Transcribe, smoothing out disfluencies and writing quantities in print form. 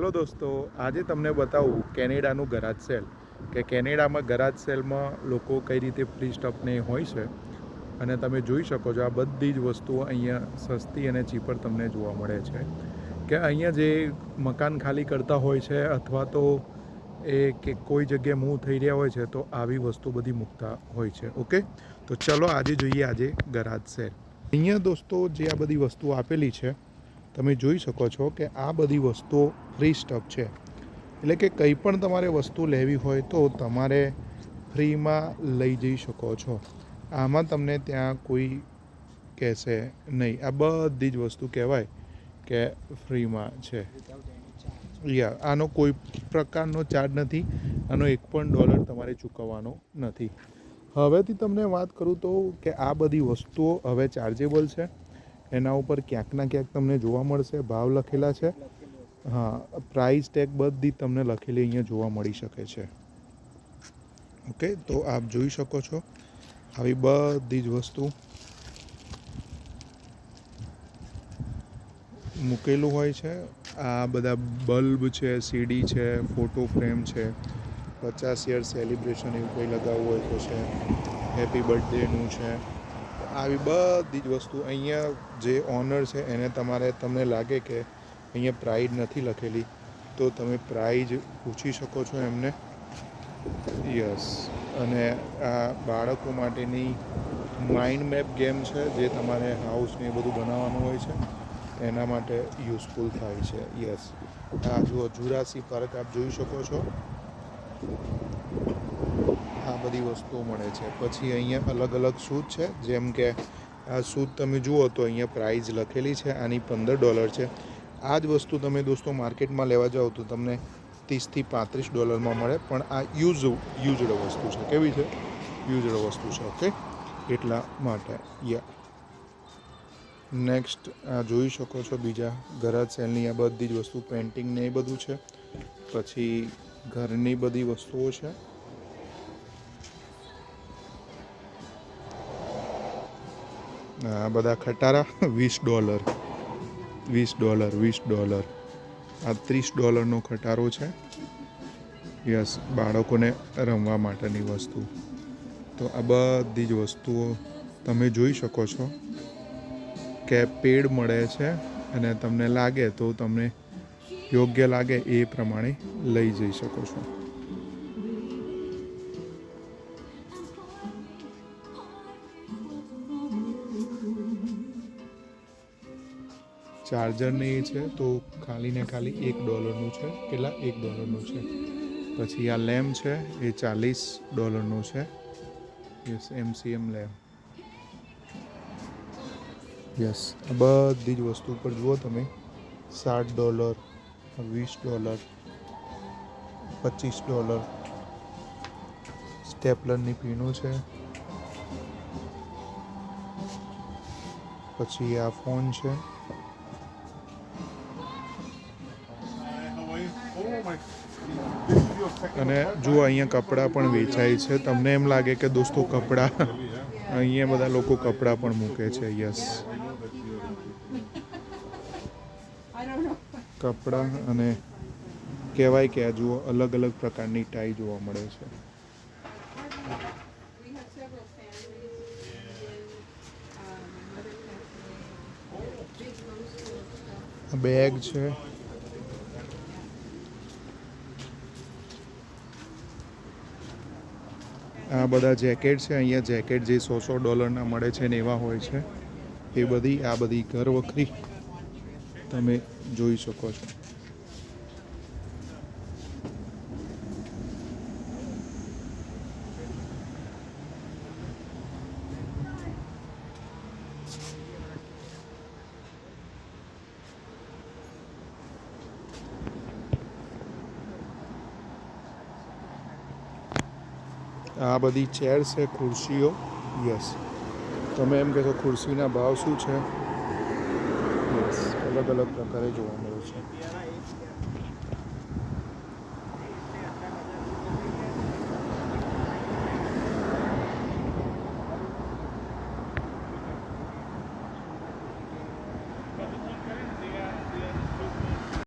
ચલો દોસ્તો, આજે તમને બતાવું કેનેડાનું ગરાજ સેલ કે કેનેડામાં ગરાજ સેલમાં લોકો કઈ રીતે ફ્રી સ્ટફને હોય છે. અને તમે જોઈ શકો છો આ બધી જ વસ્તુઓ અહીંયા સસ્તી અને ચીપર તમને જોવા મળે છે. કે અહીંયા જે મકાન ખાલી કરતા હોય છે અથવા તો એ કે કોઈ જગ્યાએ મૂવ થઈ રહ્યા હોય છે તો આવી વસ્તુ બધી મૂકતા હોય છે. ઓકે, તો ચલો આજે જોઈએ આજે ગરાજ સેલ. અહીંયા દોસ્તો જે આ બધી વસ્તુઓ આપેલી છે તમે જોઈ શકો છો કે આ બધી વસ્તુઓ ફ્રી સ્ટફ છે. એટલે કે કંઈ પણ તમારે વસ્તુ લેવી હોય તો તમારે ફ્રીમાં લઈ જઈ શકો છો. આમાં તમને ત્યાં કોઈ કહેશે નહીં. આ બધી જ વસ્તુ કહેવાય કે ફ્રીમાં છે. આનો કોઈ પ્રકારનો ચાર્જ નથી. આનો $1 તમારે ચૂકવવાનો નથી. હવેથી તમને વાત કરું તો કે આ બધી વસ્તુઓ હવે ચાર્જેબલ છે. એના ઉપર ક્યાંક ના ક્યાંક તમને જોવા મળશે ભાવ લખેલા છે. હા, પ્રાઇસ ટેગ બધી તમને લખેલી અહીંયા જોવા મળી શકે છે. ઓકે, તો આપ જોઈ શકો છો આવી બધી જ વસ્તુ મૂકેલું હોય છે. આ બધા બલ્બ છે, સીડી છે, ફોટો ફ્રેમ છે, 50 યર સેલિબ્રેશન એવું કંઈ લગાવવું હોય તો છે, હેપી બર્થડેનું છે. આવી બધી જ વસ્તુ અહીંયા જે ઓનર છે એને તમને લાગે કે અહીંયા પ્રાઇઝ નથી લખેલી તો તમે પ્રાઇઝ પૂછી શકો છો એમને. યસ, અને આ બાળકો માટેની માઇન્ડ મેપ ગેમ છે જે તમારે હાઉસને એ બધું બનાવવાનું હોય છે એના માટે યુઝફુલ થાય છે. યસ, આ જુઓ જુરાસિક પાર્ક આપ જોઈ શકો છો. આ બધી વસ્તુઓ મળે છે. પછી અહીંયા અલગ અલગ શૂઝ છે. જેમ કે આ શૂઝ તમે જુઓ તો અહીંયા પ્રાઇઝ લખેલી છે. આની $15 છે. આ જ વસ્તુ તમે દોસ્તો માર્કેટમાં લેવા જાઓ તો તમને $30 થી $35 મળે. પણ આ યુઝડ વસ્તુ છે. કેવી છે? યુઝડ વસ્તુ છે. ઓકે, એટલા માટે. નેક્સ્ટ આ જોઈ શકો છો બીજા ગરાજ સેલની આ બધી જ વસ્તુ પેઇન્ટિંગ ને એ બધું છે. પછી ઘરની બધી વસ્તુઓ છે. આ બધા ખટારા $20. આ $30 ખટારો છે. યસ, બાળકોને રમવા માટેની વસ્તુ. તો આ બધી જ વસ્તુઓ તમે જોઈ શકો છો કે પેડ મળે છે અને તમને લાગે તો તમને યોગ્ય લાગે એ પ્રમાણે લઈ જઈ શકો છો. ચાર્જરની છે તો ખાલી ને ખાલી $1 છે. કેટલા? $1 છે. પછી આ લેમ્પ છે એ $40 છે. Yes, MCM lamp. યસ, આ બધી જ વસ્તુ પર જુઓ તમે $60, $20, $25. સ્ટેપલરની પીનો છે. પછી આ ફોન છે. અને જુઓ અહીંયા કપડાં પણ વેચાય છે. તમને એમ લાગે કે દોસ્તો કપડાં અહીંયા બધા લોકો કપડાં પણ મૂકે છે. યસ, કપડાં અને કહેવાય કે આ જુઓ અલગ અલગ પ્રકારની ટાઈ જોવા મળે છે. બેગ છે. આ બધા જેકેટ છે. અહીંયા જેકેટ જે $100 મળે છે ને એવા હોય છે. એ બધી આ બધી ઘર વખરી તમે જોઈ શકો છો. આ બધી ચેર છે, ખુરશીઓ. યસ, તમે એમ કહેશો ખુરશીના ભાવ શું છે? યસ, અલગ અલગ પ્રકારે જોવા મળે છે.